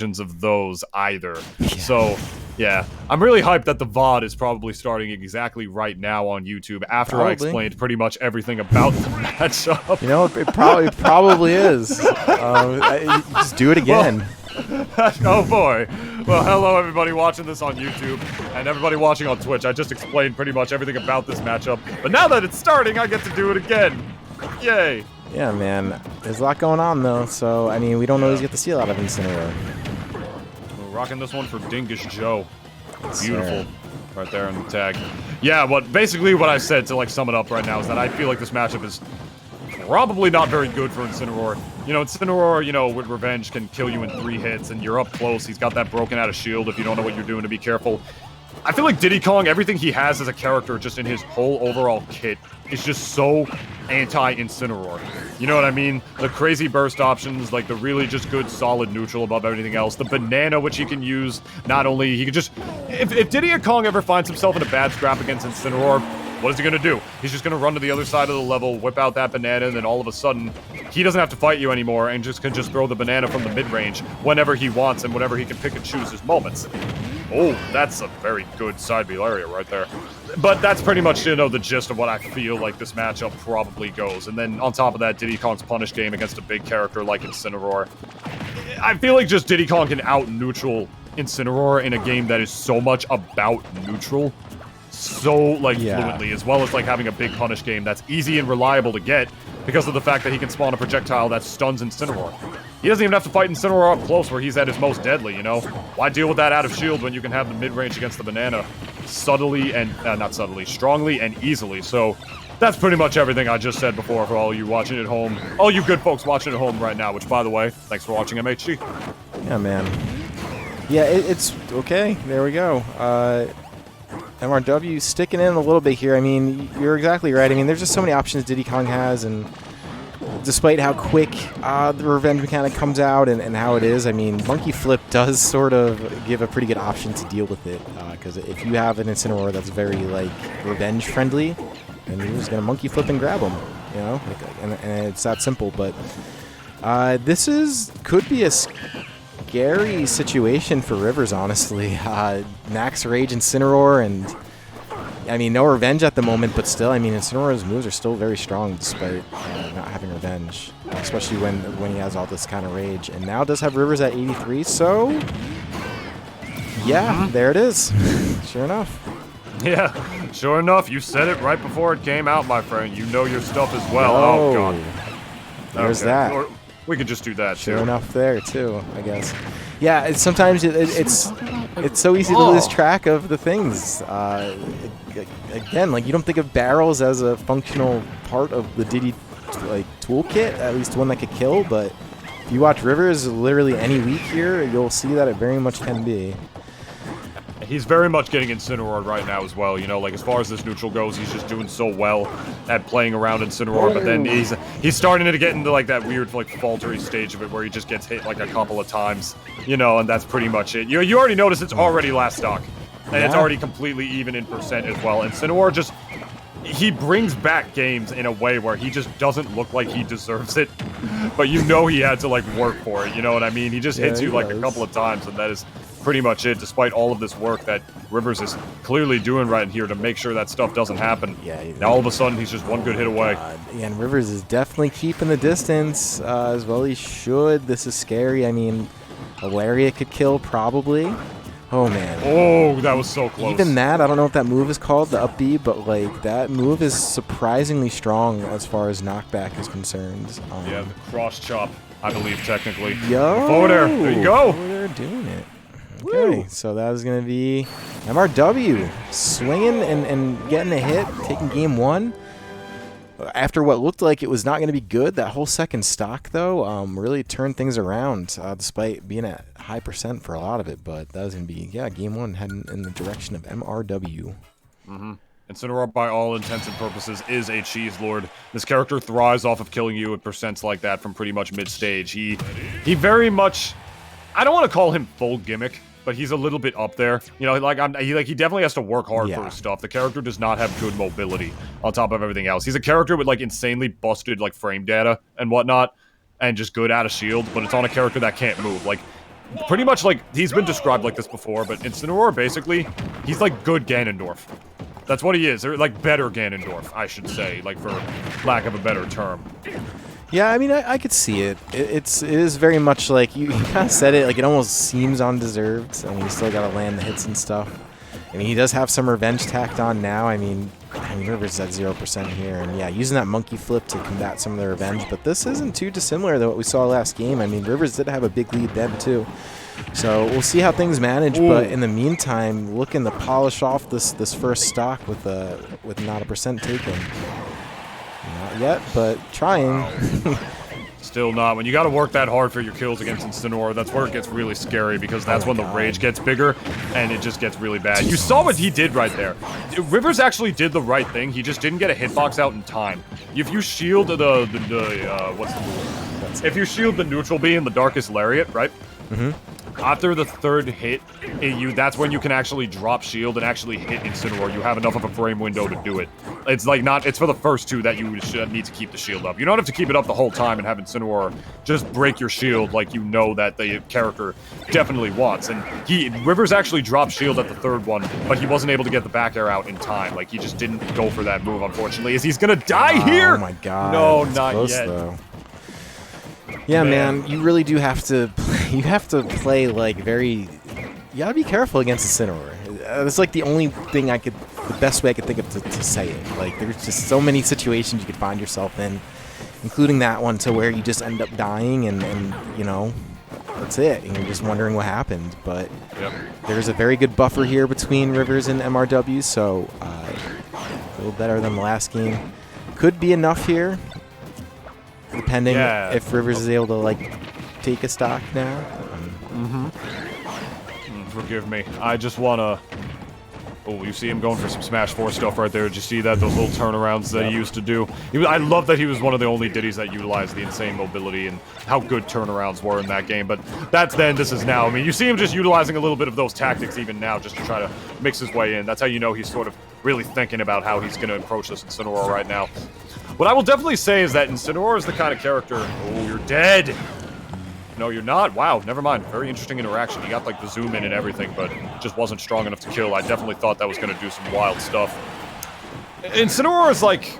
of those either. So, yeah. I'm really hyped that the VOD is probably starting exactly right now on YouTube after I explained pretty much everything about the matchup. You know, it probably is. Just do it again. Well, oh boy. Well, hello everybody watching this on YouTube and everybody watching on Twitch. I just explained pretty much everything about this matchup, but now that it's starting, I get to do it again. Yay. Yeah, man. There's a lot going on, though, so, I mean, we don't always get to see a lot of Incineroar. We're rocking this one for Dingus Joe. Beautiful. Right there in the tag. Yeah, but basically what I said to, like, sum it up right now is that I feel like this matchup is probably not very good for Incineroar. You know, Incineroar, you know, with Revenge can kill you in 3 hits, and you're up close. He's got that broken out of shield if you don't know what you're doing to be careful. I feel like Diddy Kong, everything he has as a character just in his whole overall kit is just so anti-Incineroar. You know what I mean? The crazy burst options, like the really just good solid neutral above everything else. The banana, which he can use, not only, he can just... If Diddy Kong ever finds himself in a bad scrap against Incineroar, what is he going to do? He's just going to run to the other side of the level, whip out that banana, and then all of a sudden, he doesn't have to fight you anymore and can just throw the banana from the mid-range whenever he wants and whenever he can pick and choose his moments. Oh, that's a very good side B area right there. But that's pretty much, you know, the gist of what I feel like this matchup probably goes. And then on top of that, Diddy Kong's punish game against a big character like Incineroar. I feel like just Diddy Kong can out-neutral Incineroar in a game that is so much about neutral. So, like, fluently, as well as, like, having a big punish game that's easy and reliable to get because of the fact that he can spawn a projectile that stuns Incineroar. He doesn't even have to fight Incineroar up close where he's at his most deadly, you know? Why deal with that out of shield when you can have the mid-range against the banana subtly and, not subtly, strongly and easily? So, that's pretty much everything I just said before for all you watching at home. All you good folks watching at home right now, which, by the way, thanks for watching MHG. Yeah, man. Yeah, it's okay. There we go. MRW sticking in a little bit here. I mean, you're exactly right. I mean, there's just so many options Diddy Kong has, and despite how quick the revenge mechanic comes out and how it is, I mean, Monkey Flip does sort of give a pretty good option to deal with it, because if you have an Incineroar that's very, like, revenge friendly, then you're just going to Monkey Flip and grab him, you know? And it's that simple, but this could be a scary situation for Rivers, honestly. Max Rage Incineroar, and I mean, no revenge at the moment, but still, I mean, Incineroar's moves are still very strong despite not having revenge, especially when he has all this kind of rage. And now does have Rivers at 83, so yeah, there it is. Sure enough. Yeah, sure enough, you said it right before it came out, my friend. You know your stuff as well. Oh, God. There's that. Or we could just do that, Sure enough there, too, I guess. Yeah, sometimes it's so easy to lose track of the things. Again, like, you don't think of barrels as a functional part of the Diddy toolkit, at least one that could kill, but if you watch Rivers literally any week here, you'll see that it very much can be. He's very much getting Incineroar right now as well, you know, like, as far as this neutral goes, he's just doing so well at playing around Incineroar, but then he's starting to get into, like, that weird, like, faltery stage of it where he just gets hit, like, a couple of times, you know, and that's pretty much it. You already notice it's already last stock, and it's already completely even in percent as well. Incineroar just, he brings back games in a way where he just doesn't look like he deserves it, but you know he had to, like, work for it, you know what I mean? He just hits you, like, a couple of times, and that is pretty much it, despite all of this work that Rivers is clearly doing right here to make sure that stuff doesn't happen. Yeah, now all of a sudden he's just one good hit away. Yeah, and Rivers is definitely keeping the distance as well he should. This is scary. I mean, a Lariat could kill probably. Oh, man. Oh, that was so close. Even that, I don't know what that move is called, the up B, but, like, that move is surprisingly strong as far as knockback is concerned. Yeah, the cross chop, I believe, technically. Yo! Forward air. There you go. Forward air doing it. Okay, so that is going to be MRW swinging and getting a hit, taking game 1. After what looked like it was not going to be good, that whole second stock, though, really turned things around, despite being at high percent for a lot of it. But that was going to be, yeah, game 1 heading in the direction of MRW. Incineroar, by all intents and purposes, is a cheese lord. This character thrives off of killing you at percents like that from pretty much mid-stage. He very much, I don't want to call him full gimmick, but he's a little bit up there. You know, he definitely has to work hard for his stuff. The character does not have good mobility on top of everything else. He's a character with, like, insanely busted, like, frame data and whatnot, and just good out of shield, but it's on a character that can't move. Like, pretty much like, he's been described like this before, but Incineroar, basically, he's like good Ganondorf. That's what he is. Or like better Ganondorf, I should say, like for lack of a better term. Yeah, I mean, I could see it. It is very much like, you kind of said it, like it almost seems undeserved. I mean, you still got to land the hits and stuff. I mean, he does have some revenge tacked on now. I mean Rivers is at 0% here. And yeah, using that monkey flip to combat some of the revenge. But this isn't too dissimilar to what we saw last game. I mean, Rivers did have a big lead then, too. So we'll see how things manage. Ooh. But in the meantime, looking to polish off this first stock with not a percent taken. Not yet, but trying. Wow. Still not. When you got to work that hard for your kills against Incineroar, that's where it gets really scary, because that's when the rage gets bigger and it just gets really bad. You saw what he did right there. Rivers actually did the right thing. He just didn't get a hitbox out in time. If you shield what's the rule? If you shield the neutral B and the Darkest Lariat, right? Mm-hmm. After the third hit, that's when you can actually drop shield and actually hit Incineroar. You have enough of a frame window to do it. It's like it's for the first two that you need to keep the shield up. You don't have to keep it up the whole time and have Incineroar just break your shield like you know that the character definitely wants. And Rivers actually dropped shield at the third one, but he wasn't able to get the back air out in time. Like, he just didn't go for that move, unfortunately, as he's gonna die here! Oh my god. No, that's not close, yet. Though. Yeah, man, you really do have to play like very. You gotta be careful against Incineroar. That's like the only thing the best way I could think of to say it. Like, there's just so many situations you could find yourself in, including that one, to where you just end up dying and you know, that's it. And you're just wondering what happened. But there's a very good buffer here between Rivers and MRW, so a little better than the last game. Could be enough here. Depending if Rivers is able to, like, take a stock now. Forgive me. I just want to... Oh, you see him going for some Smash 4 stuff right there. Did you see that? Those little turnarounds that he used to do. I love that he was one of the only Diddys that utilized the insane mobility and how good turnarounds were in that game. But that's then, this is now. I mean, you see him just utilizing a little bit of those tactics even now just to try to mix his way in. That's how you know he's sort of really thinking about how he's going to approach this Incineroar right now. What I will definitely say is that Incineroar is the kind of character... Oh, you're dead! No, you're not? Wow, never mind. Very interesting interaction. He got, like, the zoom in and everything, but just wasn't strong enough to kill. I definitely thought that was going to do some wild stuff. Incineroar is, like...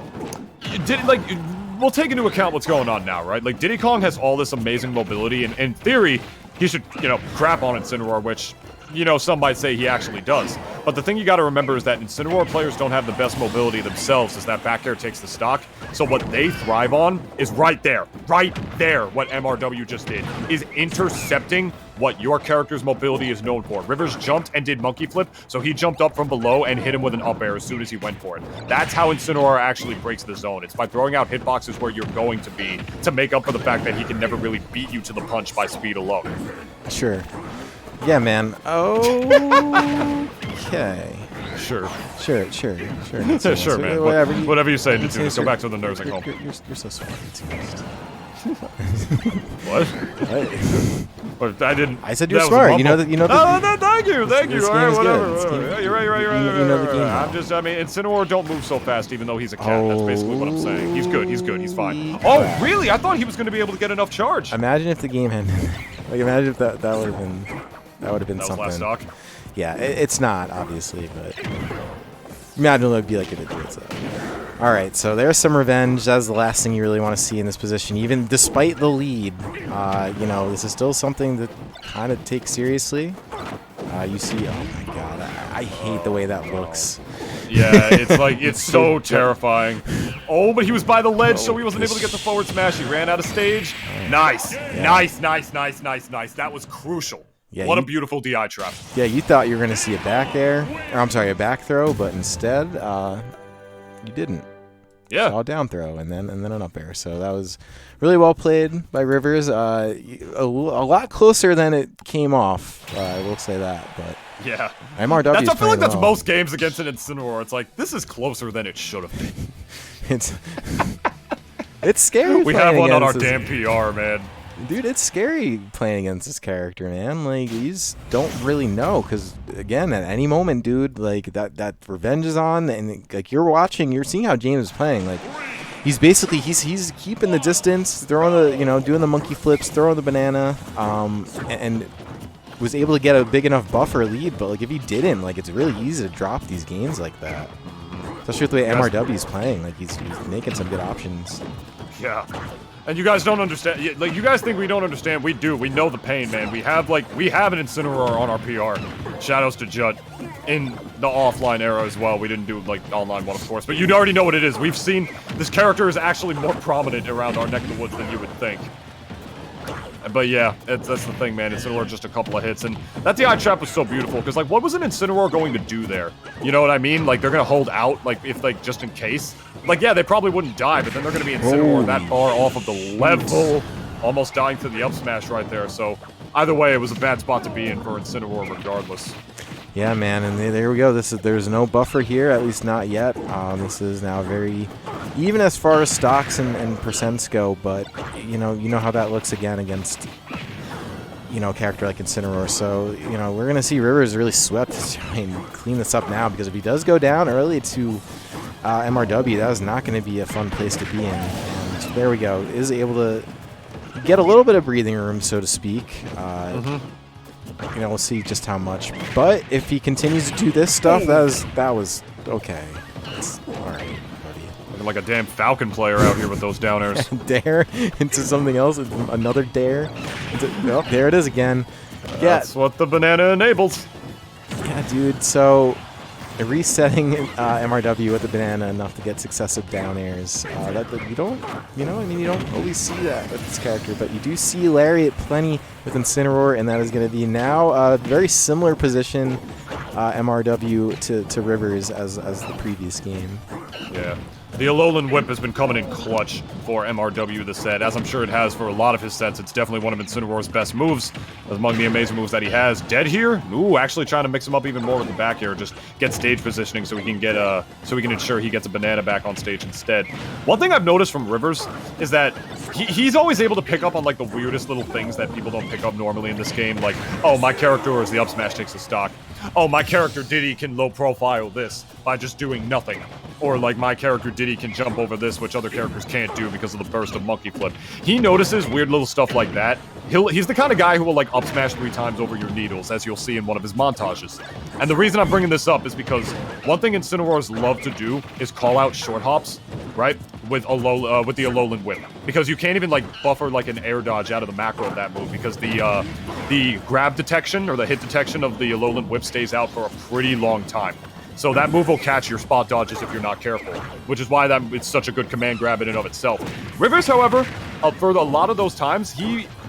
We'll take into account what's going on now, right? Like, Diddy Kong has all this amazing mobility, and in theory, he should, you know, crap on Incineroar, which... You know, some might say he actually does. But the thing you gotta remember is that Incineroar players don't have the best mobility themselves, as that back air takes the stock. So what they thrive on is right there, what MRW just did, is intercepting what your character's mobility is known for. Rivers jumped and did monkey flip, so he jumped up from below and hit him with an up air as soon as he went for it. That's how Incineroar actually breaks the zone. It's by throwing out hitboxes where you're going to be, to make up for the fact that he can never really beat you to the punch by speed alone. Sure. Yeah, man. Okay. Sure. Sure. Sure, man. Whatever you say, let's go back to the nursing home. You're so smart. What? What? I didn't. I said you're smart. You know that. No, thank you. All right, whatever. You're right. You know the game. I mean, Incineroar don't move so fast, even though he's a cat. That's basically what I'm saying. He's good. He's fine. Oh, really? I thought he was going to be able to get enough charge. Imagine if the game had. Like, imagine if that would have been. That would have been that something. Was last stock? Yeah, it's not, obviously, but imagine it would be like if it did. So. All right, so there's some revenge. That's the last thing you really want to see in this position, even despite the lead. You know, this is still something that kind of take seriously. You see, oh my god, I hate the way that looks. Yeah, it's like, it's so terrifying. Oh, but he was by the ledge, so he wasn't able to get the forward smash. He ran out of stage. Nice. Yeah. Nice. That was crucial. Yeah, what a beautiful DI trap. Yeah, you thought you were going to see a back air, or I'm sorry, a back throw, but instead, you didn't. Yeah. Saw a down throw and then an up air. So that was really well played by Rivers. A lot closer than it came off. I will say that, but yeah. MRW. I feel like that's most games against an Incineroar. It's like, this is closer than it should have been. It's scary. We have one on our damn PR, man. Dude, it's scary playing against this character, man. Like, you just don't really know, because again, at any moment, dude, like that revenge is on, and like you're watching, you're seeing how James is playing. Like, he's basically he's keeping the distance, throwing the doing the monkey flips, throwing the banana, and was able to get a big enough buffer lead, but like if he didn't, like it's really easy to drop these games like that. Especially with the way MRW's playing, like he's making some good options. Yeah. And you guys don't understand, like, you guys think we don't understand, we do, we know the pain, man. We have an Incineroar on our PR. Shoutouts to Judd. In the offline era as well, we didn't do, like, online one, of course, but you already know what it is. We've seen, this character is actually more prominent around our neck of the woods than you would think. But yeah, that's the thing, man. Incineroar just a couple of hits, and that DI trap was so beautiful, because, like, what was an Incineroar going to do there? You know what I mean? Like, they're going to hold out, like, if, like, just in case. Like, yeah, they probably wouldn't die, but then they're going to be Incineroar that far off of the level, almost dying to the up smash right there, so either way, it was a bad spot to be in for Incineroar regardless. Yeah, man, and there we go. There's no buffer here, at least not yet. This is now very even as far as stocks and percents go, but you know how that looks again against a character like Incineroar. So we're gonna see Rivers really swept to try and clean this up now, because if he does go down early to MRW, that is not going to be a fun place to be in. And there we go. Is able to get a little bit of breathing room, so to speak. We'll see just how much. But if he continues to do this stuff, that was okay. That's all right, buddy. Looking like a damn Falcon player out here with those down airs. Dare into something else, another dare. Oh, there it is again. That's what the banana enables. Yeah, dude. So resetting MRW with the banana enough to get successive down airs. You don't always see that with this character, but you do see Lariat plenty with Incineroar, and that is going to be now a very similar position MRW to Rivers as the previous game. Yeah. The Alolan Whip has been coming in clutch for MRW this set, as I'm sure it has for a lot of his sets. It's definitely one of Incineroar's best moves, among the amazing moves that he has. Dead here? Ooh, actually trying to mix him up even more with the back air, just get stage positioning so we can ensure he gets a banana back on stage instead. One thing I've noticed from Rivers is that he's always able to pick up on like the weirdest little things that people don't pick up normally in this game, like, oh, my character as the up smash takes a stock. Oh, my character Diddy can low profile this by just doing nothing. Or like my character Diddy can jump over this, which other characters can't do because of the burst of monkey flip. He notices weird little stuff like that. He's the kind of guy who will like up smash 3 times over your needles, as you'll see in one of his montages. And the reason I'm bringing this up is because one thing Incineroars love to do is call out short hops, right? With the Alolan Whip, because you can't even like buffer like an air dodge out of the macro of that move, because the grab detection or the hit detection of the Alolan Whip stays out for a pretty long time. So that move will catch your spot dodges if you're not careful, which is why it's such a good command grab in and of itself. Rivers, however, for a lot of those times,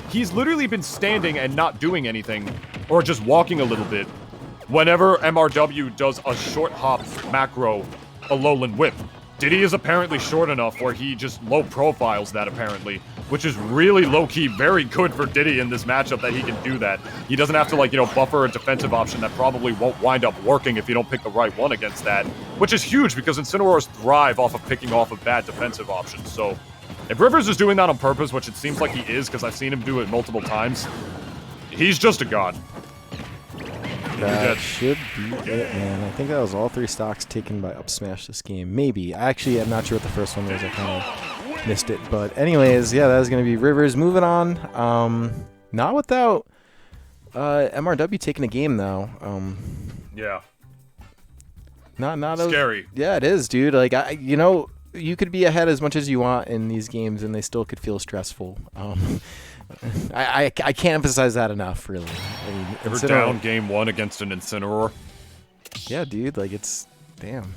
he's literally been standing and not doing anything, or just walking a little bit, whenever MRW does a short hop macro Alolan Whip. Diddy is apparently short enough where he just low profiles that, apparently, which is really low-key very good for Diddy in this matchup that he can do that. He doesn't have to, like, buffer a defensive option that probably won't wind up working if you don't pick the right one against that, which is huge because Incineroars thrive off of picking off of bad defensive options. So if Rivers is doing that on purpose, which it seems like he is because I've seen him do it multiple times, he's just a god. That should be it, man. I think that was all 3 stocks taken by up smash this game. Maybe. I'm not sure what the first one was. I kind of missed it. But anyways, yeah, that is going to be Rivers. Moving on. Not without MRW taking a game, though. Yeah. Not scary. Yeah, it is, dude. Like, you could be ahead as much as you want in these games, and they still could feel stressful. I can't emphasize that enough, really. I mean, we're down game 1 against an Incineroar. Yeah, dude, like it's damn.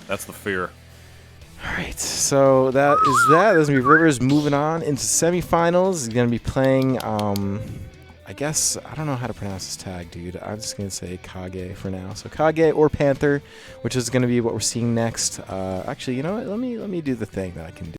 That's the fear. All right, so that is that. There's gonna be Rivers moving on into semifinals. He's gonna be playing. I guess I don't know how to pronounce this tag, dude. I'm just gonna say Kage for now. So Kage or Panther, which is gonna be what we're seeing next. Actually, you know what? Let me do the thing that I can do.